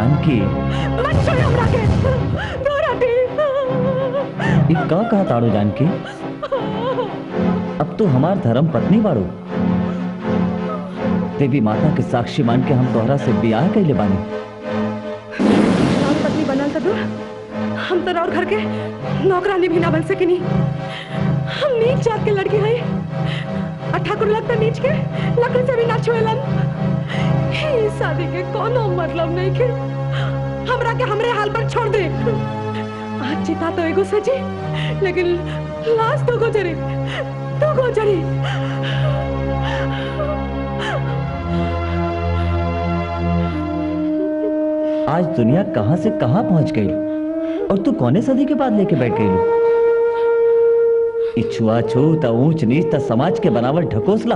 जानकी मत छोड़ हमरा के तोराटी ये का कहा ताड़ू जानकी? अब तो हमार धर्म पत्नी बाड़ू। देवी माता के साक्षी मान के हम तोहरा से ब्याह कैले बानी। पत्नी बनल तो दूर, हम तो और घर के नौकरानी भी ना बन सकेनी। हम नीच जात के लड़की है और ठाकुर लगता नीच के लकड़ी से भी ना छुएलन। ये शादी के कोनो मतलब नहीं के हमरा के हमरे हाल पर छोड़ दे। आज चिता तो एगो सजी, लेकिन लाश तो गुजरी, तो गुजरी। आज दुनिया कहां से कहां पहुंच गई और तू कौने सदी के बाद लेके बैठ गई? छुआछूत ऊंच नीच ता समाज के बनावल ढकोसला।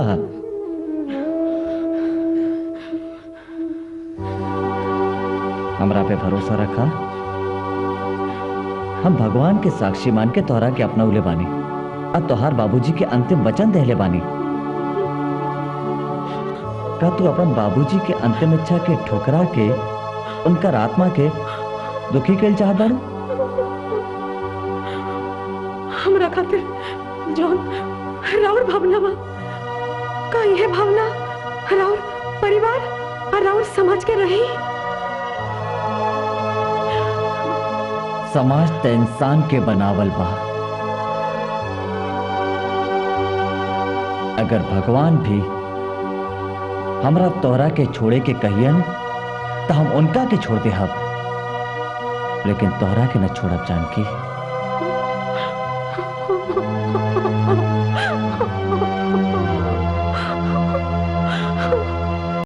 हमरा पे भरोसा रखा। हम भगवान के साक्षी मान के तोहरा के अपना उले बानी और तोहार बाबूजी के अंतिम वचन देले बानी। का तू अपन बाबूजी के अंतिम इच्छा के ठुकरा के उनका आत्मा के दुखी कैल चाहत बाड़ू? हमरा खातिर जौन राउर भावना बा, का यह भावना राउर परिवार और राउर समाज के रही? समाज त इंसान के बनावल बा। अगर भगवान भी हमरा तोहरा के छोड़े के कहियन तो हम उनका के छोड़ दे हब, लेकिन तोहरा के न छोड़ब जानकी।